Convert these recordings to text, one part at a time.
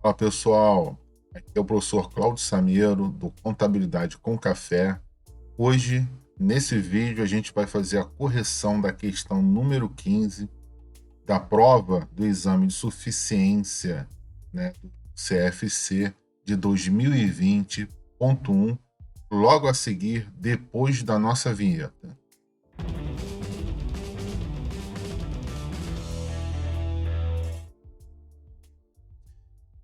Olá, pessoal. Aqui é o professor Cláudio Sameiro, do Contabilidade com Café. Hoje, nesse vídeo, a gente vai fazer a correção da questão número 15 da prova do exame de suficiência, né, do CFC de 2020.1, logo a seguir, depois da nossa vinheta.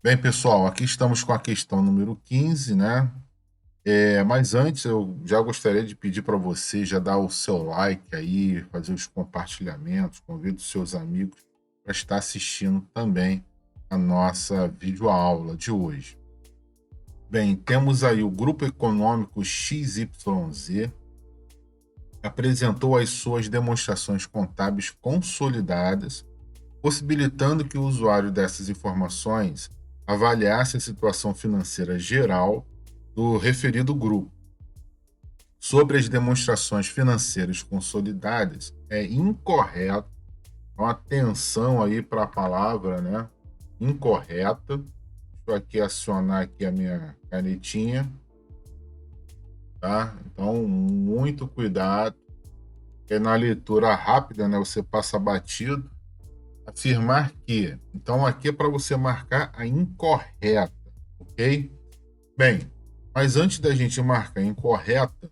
Bem, pessoal, aqui estamos com a questão número 15, né? Mas antes, eu já gostaria de pedir para você já dar o seu like aí, fazer os compartilhamentos, convide os seus amigos para estar assistindo também a nossa videoaula de hoje. Bem, temos aí o Grupo Econômico XYZ, apresentou as suas demonstrações contábeis consolidadas, possibilitando que o usuário dessas informações avaliasse a situação financeira geral do referido grupo. Sobre as demonstrações financeiras consolidadas, é incorreto, então atenção aí para a palavra, né? Incorreta. Deixa eu aqui acionar aqui a minha canetinha, tá? Então, muito cuidado, porque na leitura rápida, né, você passa batido. Afirmar que, então aqui é para você marcar a incorreta, ok? Bem, mas antes da gente marcar a incorreta,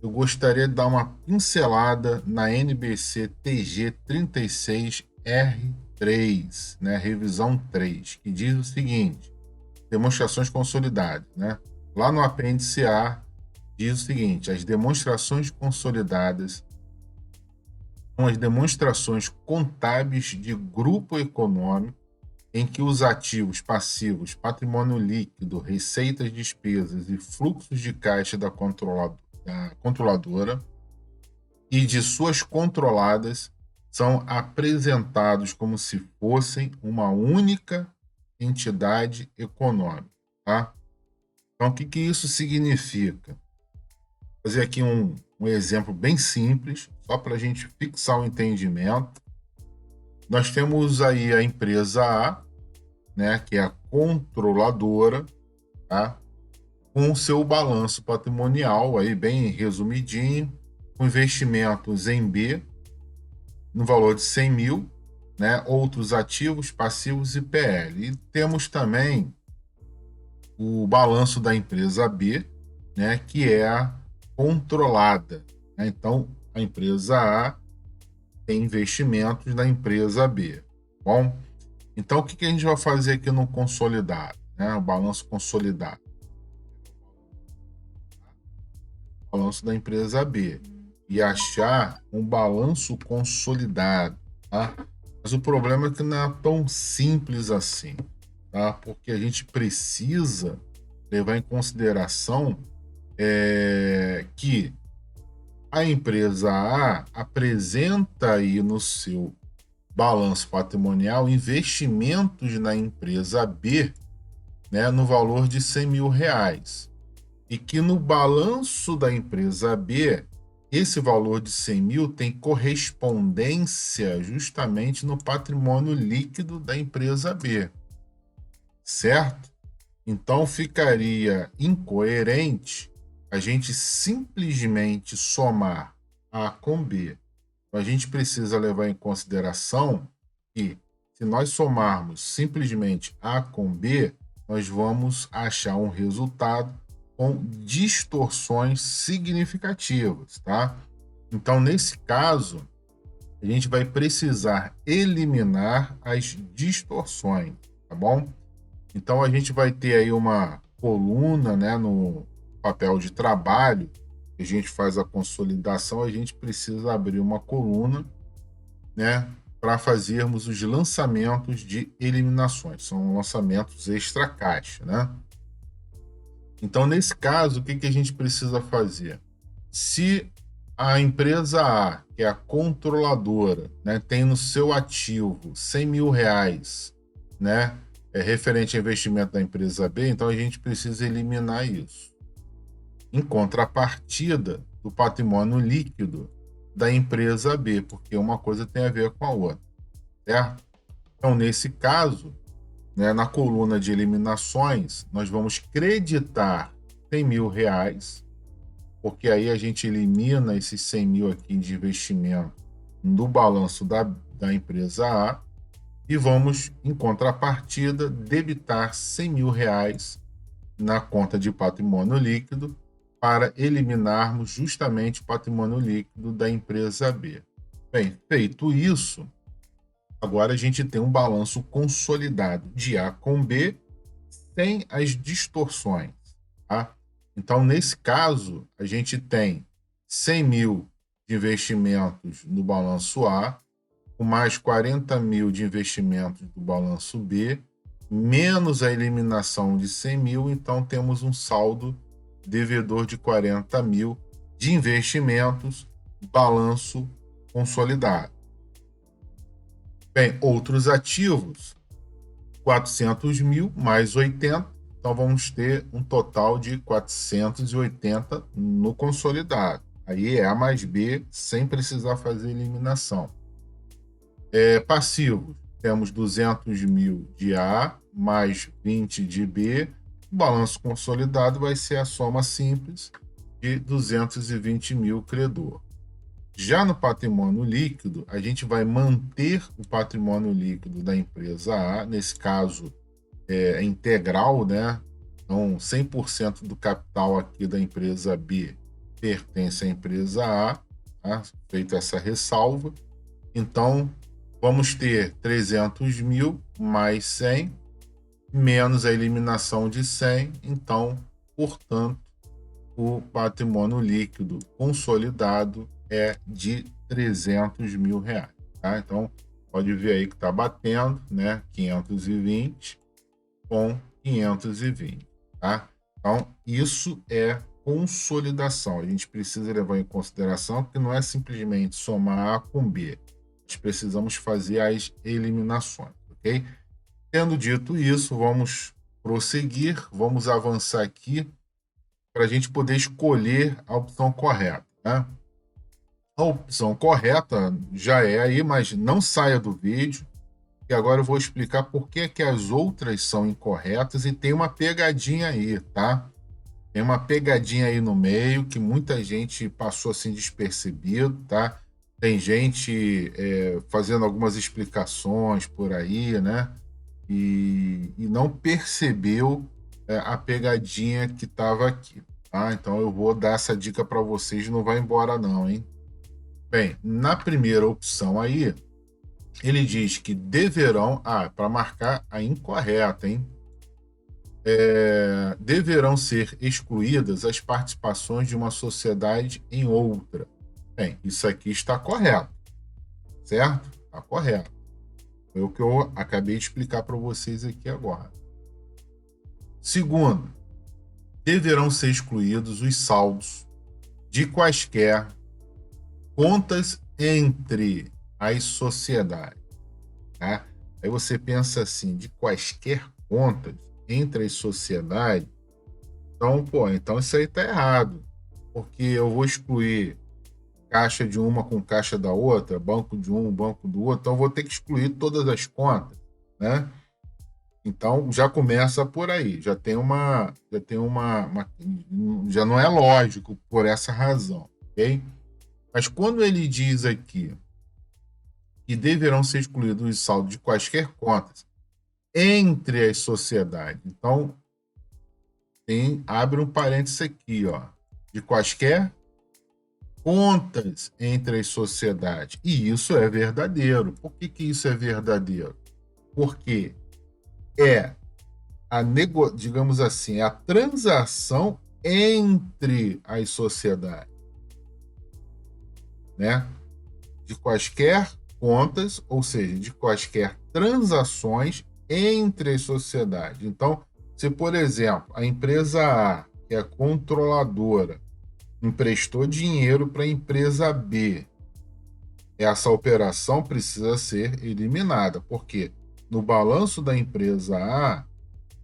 eu gostaria de dar uma pincelada na NBC TG 36R3, né, revisão 3, que diz o seguinte: demonstrações consolidadas, né? Lá no apêndice A diz o seguinte: as demonstrações consolidadas são as demonstrações contábeis de grupo econômico em que os ativos, passivos, patrimônio líquido, receitas, despesas e fluxos de caixa da controladora e de suas controladas são apresentados como se fossem uma única entidade econômica, tá? Então, o que isso significa? Vou fazer aqui um exemplo bem simples, só para a gente fixar o entendimento. Nós temos aí a empresa A, né, que é a controladora, tá? Com o seu balanço patrimonial aí bem resumidinho, com investimentos em B no valor de 100 mil, né? Outros ativos, passivos e PL. E temos também o balanço da empresa B, né, que é a controlada, né? Então, a empresa A tem investimentos na empresa B. Bom, então o que a gente vai fazer aqui no consolidado, né? O balanço consolidado. O balanço da empresa B e achar um balanço consolidado, tá? Mas o problema é que não é tão simples assim, tá? Porque a gente precisa levar em consideração que a empresa A apresenta aí no seu balanço patrimonial investimentos na empresa B, né, no valor de 100 mil reais. E que no balanço da empresa B, esse valor de 100 mil tem correspondência justamente no patrimônio líquido da empresa B, certo? Então ficaria incoerente a gente simplesmente somar A com B. A gente precisa levar em consideração que, se nós somarmos simplesmente A com B, nós vamos achar um resultado com distorções significativas, tá? Então, nesse caso, a gente vai precisar eliminar as distorções, tá bom? Então, a gente vai ter aí uma coluna, né, no papel de trabalho, que a gente faz a consolidação, a gente precisa abrir uma coluna, né, para fazermos os lançamentos de eliminações. São lançamentos extra caixa, né? Então, nesse caso, o que a gente precisa fazer? Se a empresa A, que é a controladora, né, tem no seu ativo 100 mil reais, né, referente ao investimento da empresa B, então a gente precisa eliminar isso. Em contrapartida do patrimônio líquido da empresa B, porque uma coisa tem a ver com a outra, certo? Então, nesse caso, né, na coluna de eliminações, nós vamos creditar R$ 100.000, porque aí a gente elimina esses 100 mil aqui de investimento do balanço da empresa A e vamos, em contrapartida, debitar R$ 100.000 na conta de patrimônio líquido para eliminarmos justamente o patrimônio líquido da empresa B. Bem, feito isso, agora a gente tem um balanço consolidado de A com B sem as distorções, tá? Então, nesse caso, a gente tem 100 mil de investimentos no balanço A, com mais 40 mil de investimentos do balanço B, menos a eliminação de 100 mil, então temos um saldo devedor de 40 mil de investimentos, balanço consolidado. Bem, outros ativos, 400 mil mais 80, então vamos ter um total de 480 no consolidado. Aí é A mais B, sem precisar fazer eliminação. Passivos, temos 200 mil de A, mais 20 de B. O balanço consolidado vai ser a soma simples de 220 mil credor. Já no patrimônio líquido, a gente vai manter o patrimônio líquido da empresa A, nesse caso é integral, né? Então, 100% do capital aqui da empresa B pertence à empresa A, tá? Feita essa ressalva. Então, vamos ter 300 mil mais 100, menos a eliminação de 100. Então, portanto, o patrimônio líquido consolidado é de R$ 300.000, tá? Então, pode ver aí que está batendo, né? 520 com 520, tá? Então, isso é consolidação. A gente precisa levar em consideração que não é simplesmente somar A com B. Nós precisamos fazer as eliminações, ok? Tendo dito isso, vamos prosseguir, vamos avançar aqui para a gente poder escolher a opção correta, né? A opção correta já é aí, mas não saia do vídeo, e agora eu vou explicar por que as outras são incorretas e tem uma pegadinha aí, tá? Tem uma pegadinha aí no meio que muita gente passou assim despercebido, tá? Tem gente fazendo algumas explicações por aí, né? E não percebeu a pegadinha que estava aqui, tá? Então eu vou dar essa dica para vocês, não vai embora não, hein? Bem, na primeira opção aí, ele diz que deverão, para marcar a incorreta, hein? Deverão ser excluídas as participações de uma sociedade em outra. Bem, isso aqui está correto, certo? Está correto. Foi o que eu acabei de explicar para vocês aqui agora. Segundo, deverão ser excluídos os saldos de quaisquer contas entre as sociedades, tá? Aí você pensa assim, de quaisquer contas entre as sociedades, então isso aí está errado, porque eu vou excluir caixa de uma com caixa da outra, banco de um, banco do outro, então eu vou ter que excluir todas as contas, né? Então já começa por aí, já não é lógico por essa razão, ok? Mas quando ele diz aqui que deverão ser excluídos os saldos de quaisquer contas entre as sociedades, então abre um parênteses aqui, ó, de quaisquer contas entre as sociedades. E isso é verdadeiro. Por que isso é verdadeiro? Porque digamos assim, a transação entre as sociedades, né? De quaisquer contas, ou seja, de quaisquer transações entre as sociedades. Então, se, por exemplo, a empresa A, que é a controladora, emprestou dinheiro para a empresa B, essa operação precisa ser eliminada, porque no balanço da empresa A,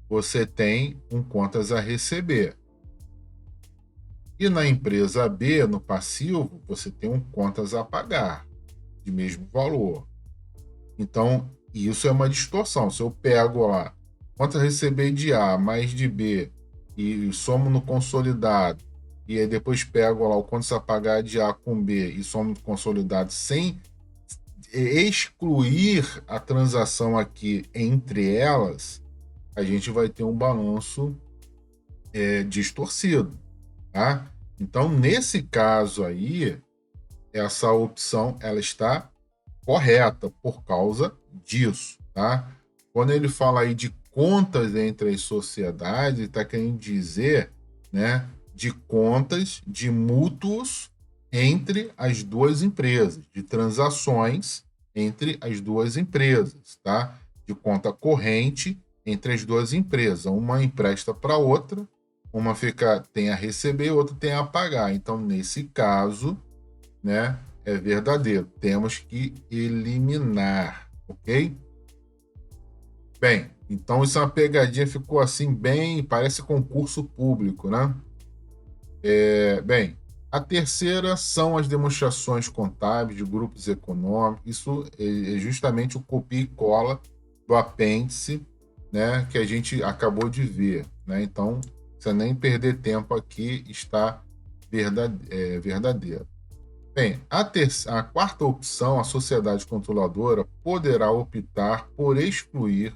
você tem contas a receber. E na empresa B, no passivo, você tem contas a pagar, de mesmo valor. Então, isso é uma distorção. Se eu pego lá conta a receber de A mais de B e somo no consolidado, e aí depois pego lá o quanto a pagar de A com B e somo no consolidado sem excluir a transação aqui entre elas, a gente vai ter um balanço distorcido, tá? Então, nesse caso aí, essa opção ela está correta por causa disso, tá? Quando ele fala aí de contas entre as sociedades, ele está querendo dizer, né, de contas de mútuos entre as duas empresas, de transações entre as duas empresas, tá? De conta corrente entre as duas empresas. Uma empresta para outra, uma tem a receber, outra tem a pagar. Então, nesse caso, né, é verdadeiro. Temos que eliminar, ok? Bem, então isso é uma pegadinha, ficou assim bem, parece concurso público, né? Bem, a terceira são as demonstrações contábeis de grupos econômicos. Isso é justamente o copia e cola do apêndice, né, que a gente acabou de ver, né? Então, sem nem perder tempo aqui, está verdadeiro. Bem, a quarta opção, a sociedade controladora poderá optar por excluir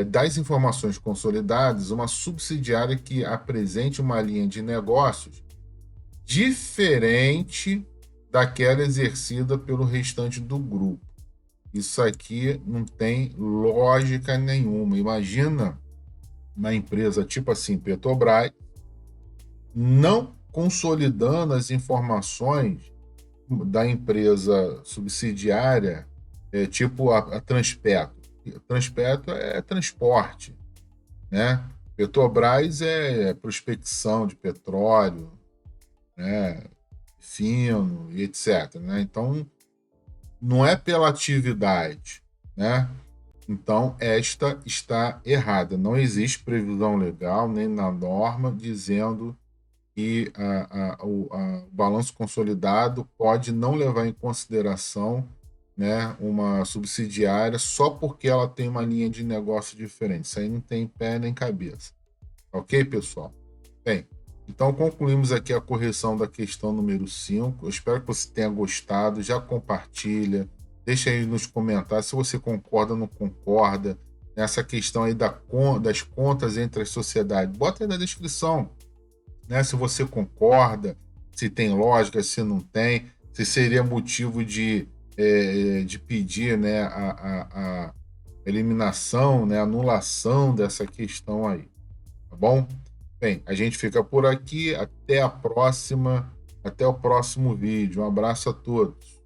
das informações consolidadas uma subsidiária que apresente uma linha de negócios diferente daquela exercida pelo restante do grupo. Isso aqui não tem lógica nenhuma. Imagina uma empresa tipo assim, Petrobras, não consolidando as informações da empresa subsidiária, tipo a Transpetro. Transpetro é transporte, né? Petrobras é prospecção de petróleo, né? Fino e etc. Né? Então, não é pela atividade, né? Então, esta está errada. Não existe previsão legal nem na norma dizendo que o balanço consolidado pode não levar em consideração, né, uma subsidiária só porque ela tem uma linha de negócio diferente. Isso aí não tem pé nem cabeça. Ok, pessoal? Bem, então concluímos aqui a correção da questão número 5. Eu espero que você tenha gostado. Já compartilha, deixa aí nos comentários se você concorda ou não concorda nessa questão aí das contas entre as sociedades. Bota aí na descrição, né, se você concorda, se tem lógica, se não tem, se seria motivo de pedir, né, a eliminação, né, anulação dessa questão aí, tá bom? Bem, a gente fica por aqui, até a próxima, até o próximo vídeo. Um abraço a todos.